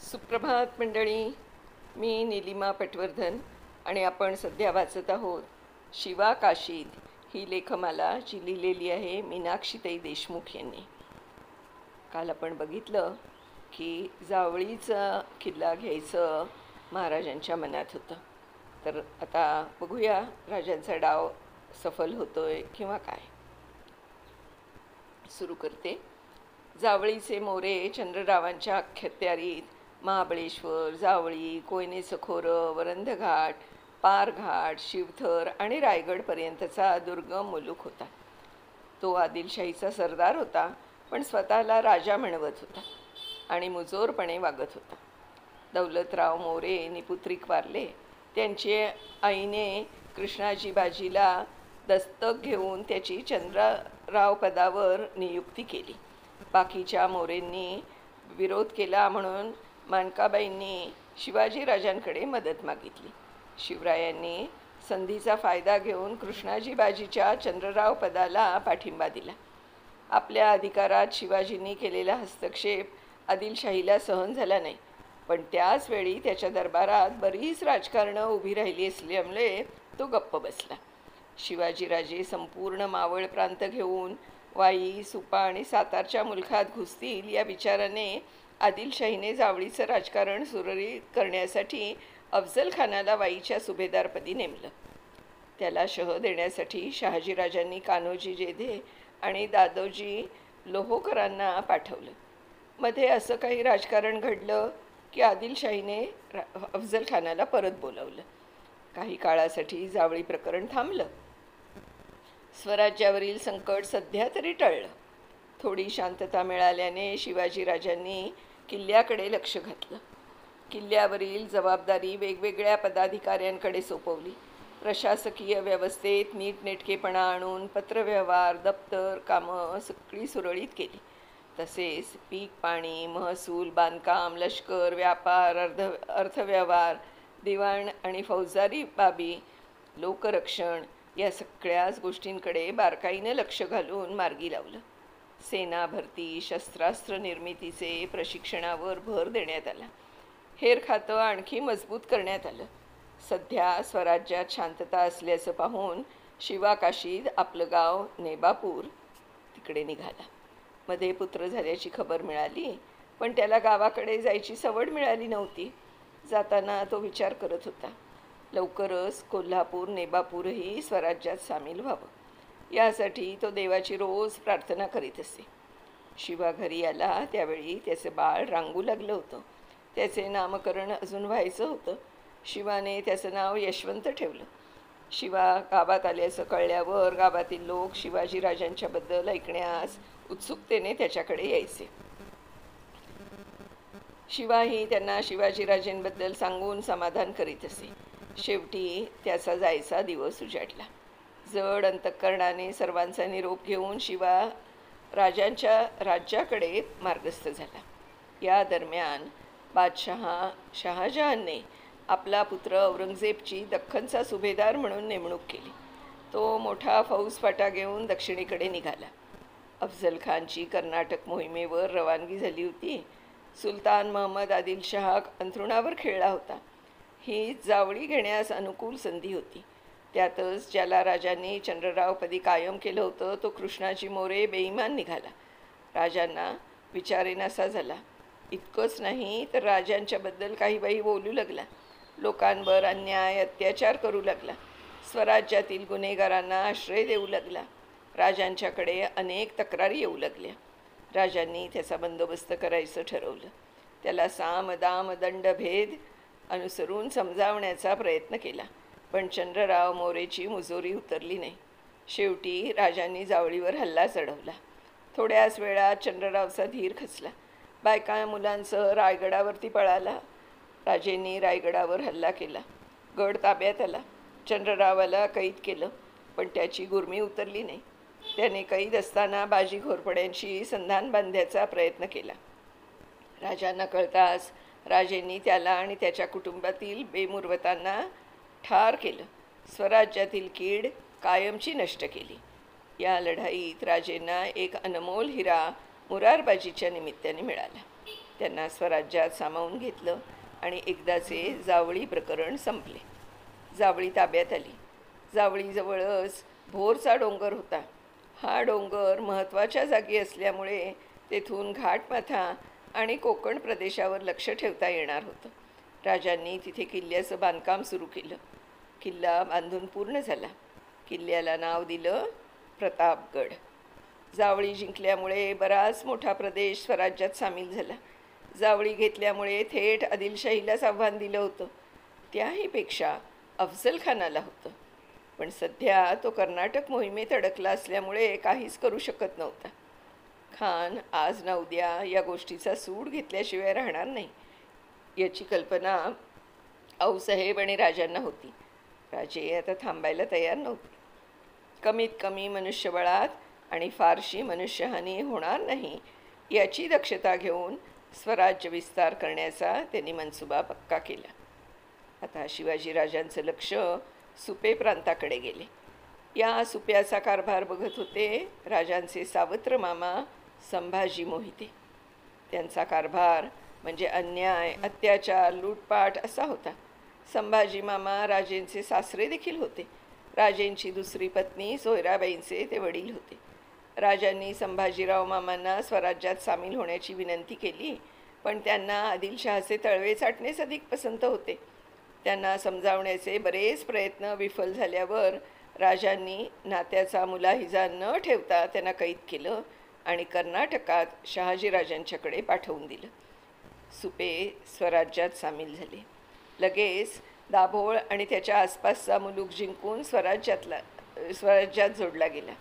सुप्रभात मंडळी. मी नीलिमा पटवर्धन आणि आपण सध्या वाचत आहोत शिवा काशीद ही लेखमाला, जी लिहिलेली आहे मीनाक्षीताई देशमुख यांनी. काल आपण बघितलं की जावळीचा किल्ला घ्यायचं महाराजांच्या मनात होतं. तर आता बघूया राजांचा डाव सफल होतोय किंवा काय. सुरू करते. जावळीचे मोरे चंद्ररावांच्या अखत्यारीत महाबळेश्वर, जावळी, कोयनेचं खोरं, वरंधघाट, पारघाट, शिवथर आणि रायगडपर्यंतचा दुर्गम मुलूक होता. तो आदिलशाहीचा सरदार होता, पण स्वतःला राजा म्हणवत होता आणि मुजोरपणे वागत होता. दौलतराव मोरे निपुत्रिक वारले. त्यांची आईने कृष्णाजी बाजीला दस्तक घेऊन त्याची चंद्रराव पदावर नियुक्ती केली. बाकीच्या मोरेंनी विरोध केला म्हणून माणकाबाईंनी शिवाजीराजांकडे मदत मागितली. शिवरायांनी संधीचा फायदा घेऊन कृष्णाजी बाजीच्या चंद्रराव पदाला पाठिंबा दिला. आपल्या अधिकारात शिवाजींनी केलेला हस्तक्षेप आदिलशाहीला सहन झाला नाही, पण त्याच वेळी त्याच्या दरबारात बरीच राजकारणं उभी राहिली असल्यामुळे तो गप्प बसला. शिवाजीराजे संपूर्ण मावळ प्रांत घेऊन वाई, सुपा आणि सातारच्या मुलखात घुसतील या विचाराने आदिलशाहीने जावळीचं राजकारण सुरळीत करण्यासाठी अफजल खानाला वाईच्या सुभेदारपदी नेमलं. त्याला शह देण्यासाठी शहाजीराजांनी कान्होजी जेधे आणि दादोजी लोहोकरांना पाठवलं. मध्ये असं काही राजकारण घडलं की आदिलशाहीने अफजल खानाला परत बोलावलं. काही काळासाठी जावळी प्रकरण थांबलं. स्वराज्यावरील संकट सध्या तरी टळलं. थोडी शांतता मिळाल्याने शिवाजीराजांनी किल्ल्याकडे लक्ष घातलं. किल्ल्यावरील जबाबदारी वेगवेगळ्या पदाधिकाऱ्यांकडे सोपवली. प्रशासकीय व्यवस्थेत नीटनेटकेपणा आणून पत्रव्यवहार, दप्तर कामं सगळी सुरळीत केली. तसेच पीक पाणी, महसूल, बांधकाम, लष्कर, व्यापार, अर्थव्यवहार, दिवाण आणि फौजदारी बाबी, लोकरक्षण या सगळ्याच गोष्टींकडे बारकाईनं लक्ष घालून मार्गी लावलं. सेना भरती, शस्त्रास्त्र निर्मितीचे प्रशिक्षणावर भर देण्यात आला. हेर खातं आणखी मजबूत करण्यात आलं. सध्या स्वराज्यात शांतता असल्याचं पाहून शिवा काशीद आपलं गाव नेबापूर तिकडे निघाला. मध्ये पुत्र झाल्याची खबर मिळाली, पण त्याला गावाकडे जायची सवड मिळाली नव्हती. जाताना तो विचार करत होता, लवकरच कोल्हापूर, नेबापूरही स्वराज्यात सामील व्हावं. यासाठी तो देवाची रोज प्रार्थना करीत असे. शिवा घरी आला त्यावेळी त्याचं बाळ रांगू लागलं होतं. त्याचे नामकरण अजून व्हायचं होतं. शिवाने त्याचं नाव यशवंत ठेवलं. शिवा गावात आल्याचं कळल्यावर गावातील लोक शिवाजीराजांच्याबद्दल ऐकण्यास उत्सुकतेने त्याच्याकडे यायचे. शिवाही त्यांना शिवाजीराजेंबद्दल सांगून समाधान करीत असे. शेवटी त्याचा जायचा दिवस उजाडला. जड अंतःकरणाने सर्वांचा निरोप घेऊन शिवा राजांच्या राज्याकडे मार्गस्थ झाला. या दरम्यान शहाजहानने आपला पुत्र औरंगजेबची दख्खनचा सुभेदार म्हणून नेमणूक केली. तो मोठा फौजफाटा घेऊन दक्षिणेकडे निघाला. अफजल खानची कर्नाटक मोहिमेवर रवानगी झाली होती. सुलतान महम्मद आदिलशाह अंथरुणावर खेळला होता. ही जावळी घेण्यास अनुकूल संधी होती. त्यातच ज्याला राजांनी चंद्ररावपदी कायम केलं होतं तो कृष्णाजी मोरे बेईमान निघाला. राजांना विचारेनासा झाला. इतकंच नाही तर राजांच्याबद्दल काही बाई बोलू लागला. लोकांवर अन्याय अत्याचार करू लागला. स्वराज्यातील गुन्हेगारांना आश्रय देऊ लागला. राजांच्याकडे अनेक तक्रारी येऊ लागल्या. राजांनी त्याचा बंदोबस्त करायचं ठरवलं. त्याला साम दाम दंड भेद अनुसरून समजावण्याचा प्रयत्न केला, पण चंद्रराव मोरेची मुजोरी उतरली नाही. शेवटी राजांनी जावळीवर हल्ला चढवला. थोड्याच वेळात चंद्ररावचा धीर खचला. बायका मुलांसह रायगडावरती पळाला. राजेंनी रायगडावर हल्ला केला. गड ताब्यात आला. चंद्ररावाला कैद केलं, पण त्याची गुर्मी उतरली नाही. त्याने कैद असताना बाजी घोरपड्यांशी संधान बांधण्याचा प्रयत्न केला. राजांना कळताच राजेंनी त्याला आणि त्याच्या कुटुंबातील बेमुरवतांना ठार केलं. स्वराज्यातील कीड कायमची नष्ट केली. या लढाईत राजेंना एक अनमोल हिरा मुरारबाजीच्या निमित्ताने मिळाला. त्यांना स्वराज्यात सामावून घेतलं आणि एकदाचे जावळी प्रकरण संपले. जावळी ताब्यात आली. जावळीजवळच भोरचा डोंगर होता. हा डोंगर महत्त्वाच्या जागी असल्यामुळे तेथून घाटमाथा आणि कोकण प्रदेशावर लक्ष ठेवता येणार होतं. राजांनी तिथे किल्ल्याचं बांधकाम सुरू केलं. किल्ला बांधून पूर्ण झाला. किल्ल्याला नाव दिलं प्रतापगड. जावळी जिंकल्यामुळे बराच मोठा प्रदेश स्वराज्यात सामील झाला. जावळी घेतल्यामुळे थेट आदिलशाहीलाच आव्हान दिलं होतं. त्याहीपेक्षा अफजल खानाला होतं. पण सध्या तो कर्नाटक मोहिमेत अडकला असल्यामुळे काहीच करू शकत नव्हता. खान आज ना उद्या या गोष्टीचा सूड घेतल्याशिवाय राहणार नाही याची कल्पना आऊसाहेब आणि राजांना होती. राजे आता थांबायला तयार नव्हते. कमीत कमी मनुष्यबळात आणि फारशी मनुष्यहानी होणार नाही याची दक्षता घेऊन स्वराज्य विस्तार करण्याचा त्यांनी मनसुबा पक्का केला. आता शिवाजीराजांचं लक्ष सुपे प्रांताकडे गेले. या सुप्याचा कारभार बघत होते राजांचे सावत्र मामा संभाजी मोहिते. त्यांचा कारभार म्हणजे अन्याय, अत्याचार, लूटपाट असा होता. संभाजी मामा राजेंचे सासरे देखील होते. राजेंची दुसरी पत्नी सोयराबाईंचे ते वडील होते. राजांनी संभाजीराव मामांना स्वराज्यात सामील होण्याची विनंती केली, पण त्यांना आदिलशहाचे तळवे चाटणेच अधिक पसंत होते. त्यांना समजावण्याचे बरेच प्रयत्न विफल झाल्यावर राजांनी नात्याचा मुलाहिजा न ठेवता त्यांना कैद केलं आणि कर्नाटकात शहाजीराजांच्याकडे पाठवून दिलं. सुपे स्वराज्यात सामील झाले. लगेच दाभोळ आणि त्याच्या आसपासचा मुलूक जिंकून स्वराज्यात जोडला गेला.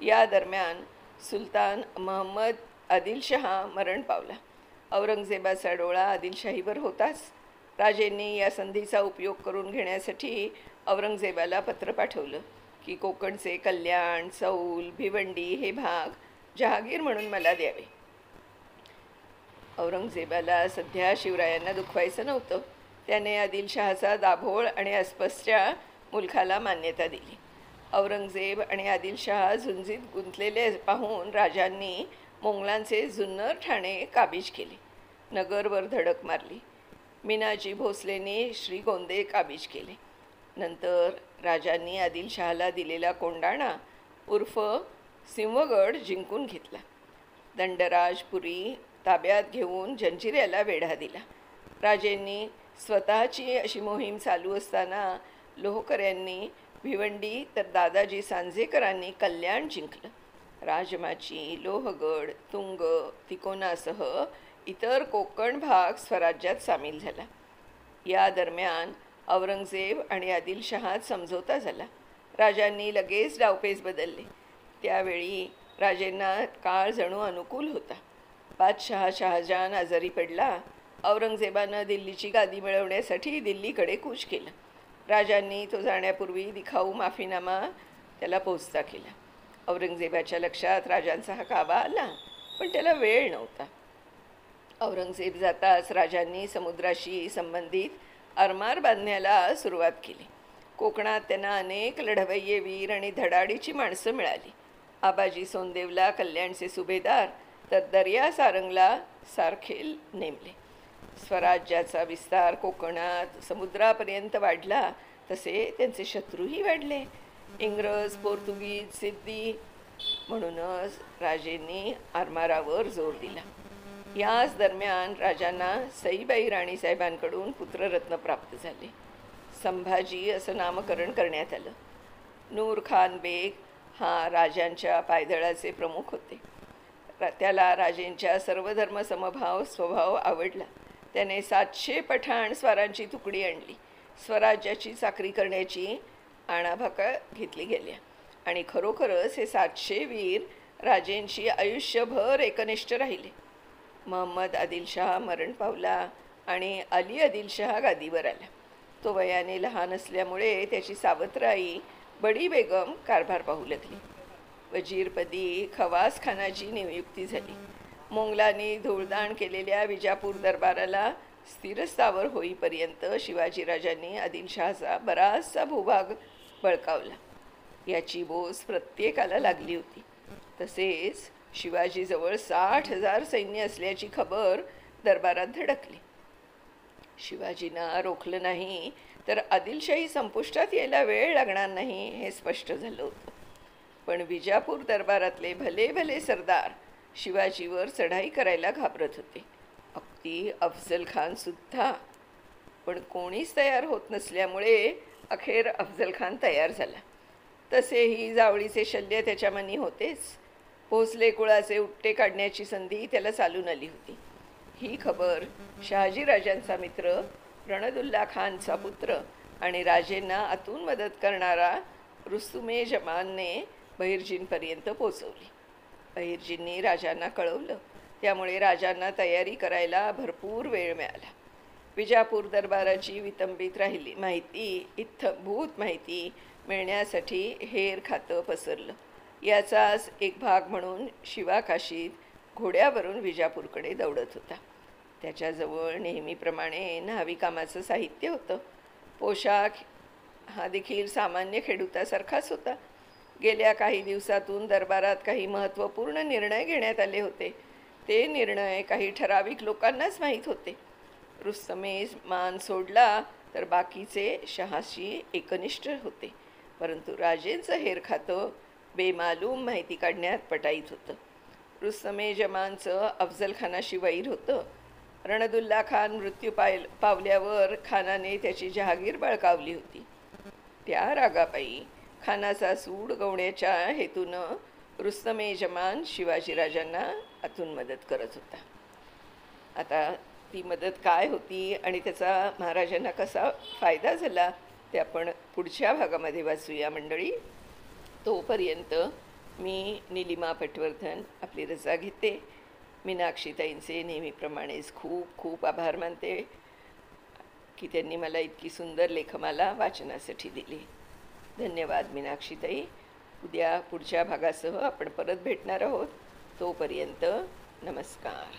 या दरम्यान सुलतान महम्मद आदिलशहा मरण पावला. औरंगजेबाचा डोळा आदिलशाहीवर होताच. राजेंनी या संधीचा उपयोग करून घेण्यासाठी औरंगजेबाला पत्र पाठवलं की कोकणचे कल्याण, चौल, भिवंडी हे भाग जहागीर म्हणून मला द्यावे. औरंगजेबाला सध्या शिवरायांना दुखवायचं नव्हतं. त्याने आदिलशहाचा दाभोळ आणि आसपासच्या मुलखाला मान्यता दिली. औरंगजेब आणि आदिलशहा झुंजीत गुंतलेले पाहून राजांनी मोंगलांचे जुन्नर ठाणे काबीज केले. नगरवर धडक मारली. मीनाजी भोसलेने श्रीगोंदे काबीज केले. नंतर राजांनी आदिलशहाला दिलेला कोंडाणा उर्फ सिंहगड जिंकून घेतला. दंडराजपुरी ताब्यात घेऊन जंजिऱ्याला वेढा दिला. राजेंनी स्वतःची अशी मोहीम चालू असताना लोहकऱ्यांनी भिवंडी तर दादाजी सांजेकरांनी कल्याण जिंकलं. राजमाची, लोहगड, तुंग, तिकोनासह इतर कोकण भाग स्वराज्यात सामील झाला. या दरम्यान औरंगजेब आणि आदिलशहात समझोता झाला. राजांनी लगेच डावपेच बदलले. त्यावेळी राजेंना काळ जणू अनुकूल होता. बादशहा शहाजहान आजारी पडला. औरंगजेबानं दिल्लीची गादी मिळवण्यासाठी दिल्लीकडे कूच केलं. राजांनी तो जाण्यापूर्वी दिखाऊ माफीनामा त्याला पोचता केला. औरंगजेबाच्या लक्षात राजांचा हा काबा आला, पण त्याला वेळ नव्हता. औरंगजेब जाताच राजांनी समुद्राशी संबंधित आरमार बांधण्याला सुरुवात केली. कोकणात त्यांना अनेक लढवय्ये वीर आणि धडाडीची माणसं मिळाली. आबाजी सोनदेवला कल्याणचे सुभेदार तर दर्या सारंगला सारखेल नेमले. स्वराज्याचा विस्तार कोकणात समुद्रापर्यंत वाढला तसे त्यांचे शत्रूही वाढले. इंग्रज, पोर्तुगीज, सिद्धी. म्हणूनच राजेंनी आरमारावर जोर दिला. याच दरम्यान राजांना सईबाई राणीसाहेबांकडून पुत्ररत्न प्राप्त झाले. संभाजी असं नामकरण करण्यात आलं. नूर खान बेग हा राजांच्या पायदळाचे प्रमुख होते. त्याला राजेंच्या सर्वधर्म समभाव स्वभाव आवडला. त्याने 700 पठाण स्वारांची तुकडी आणली. स्वराज्याची चाकरी करण्याची आणाभाका घेतली गेल्या आणि खरोखरच हे 700 वीर राजेंशी आयुष्यभर एकनिष्ठ राहिले. महम्मद आदिलशहा मरण पावला आणि अली आदिलशहा गादीवर आला. तो वयाने लहान असल्यामुळे त्याची सावत्र आई बडी बेगम कारभार पाहू लागली. वजीरपदी खवास खानाची नियुक्ती झाली. मोंगलांनी धूळदाण केलेल्या विजापूर दरबाराला स्थिरस्थावर होईपर्यंत शिवाजीराजांनी आदिलशहाचा बराचसा भूभाग बळकावला. याची बोस प्रत्येकाला लागली होती. तसेच शिवाजीजवळ 60,000 सैन्य असल्याची खबर दरबारात धडकले. शिवाजींना रोखलं नाही तर आदिलशाही संपुष्टात यायला वेळ लागणार नाही हे स्पष्ट झालं होतं. पण विजापूर दरबारातले भले भले सरदार शिवाजीवर चढाई करायला घाबरत होते, अगदी अफजल खान सुद्धा. पण कोणीच तयार होत नसल्यामुळे अखेर अफजल खान तयार झाला. तसेही जावळीचे शल्य त्याच्या मनी होतेच. भोसले कुळाचे उपटे काढण्याची संधी त्याला चालून आली होती. ही खबर शहाजीराजांचा मित्र रणदुल्ला खानचा पुत्र आणि राजेंना आतून मदत करणारा रुस्तुमे जमानने बहिर्जींपर्यंत पोचवली. बहिर्जींनी राजांना कळवलं, त्यामुळे राजांना तयारी करायला भरपूर वेळ मिळाला. विजापूर दरबाराची वितंबित राहिली इत्थंभूत माहिती मिळण्यासाठी हेर खातं पसरलं. याचाच एक भाग म्हणून शिवा काशीत घोड्यावरून विजापूरकडे दौडत होता. त्याच्याजवळ नेहमीप्रमाणे न्हावी कामाचं साहित्य होतं. पोशाख हा देखील सामान्य खेडूतासारखाच होता. गेल्या काही दिवसातून दरबारात काही महत्त्वपूर्ण निर्णय घेण्यात आले होते. ते निर्णय काही ठराविक लोकांनाच माहीत होते. रुस्तमे मान सोडला तर बाकीचे शहाशी एकनिष्ठ होते, परंतु राजेंचं हेर खातं बेमालूम माहिती काढण्यात पटाईत होतं. रुस्तमे जमानचं अफजल खानाशी वैर होतं. रणदुल्ला खान मृत्यू पावल्यावर खानाने त्याची जहागीर बळकावली होती. त्या रागापायी खानाचा सूड गवण्याच्या हेतूनं रुस्तमे जमान शिवाजीराजांना आतून मदत करत होता. आता ती मदत काय होती आणि त्याचा महाराजांना कसा फायदा झाला ते आपण पुढच्या भागामध्ये वाचूया मंडळी. तोपर्यंत मी निलिमा पटवर्धन आपली रजा घेते. मीनाक्षीताईंचे नेहमीप्रमाणेच खूप खूप आभार मानते की त्यांनी मला इतकी सुंदर लेखमाला वाचनासाठी दिली. धन्यवाद मीनाक्षीताई. उद्या पुढच्या भागासह आपण परत भेटणार आहोत. तोपर्यंत नमस्कार.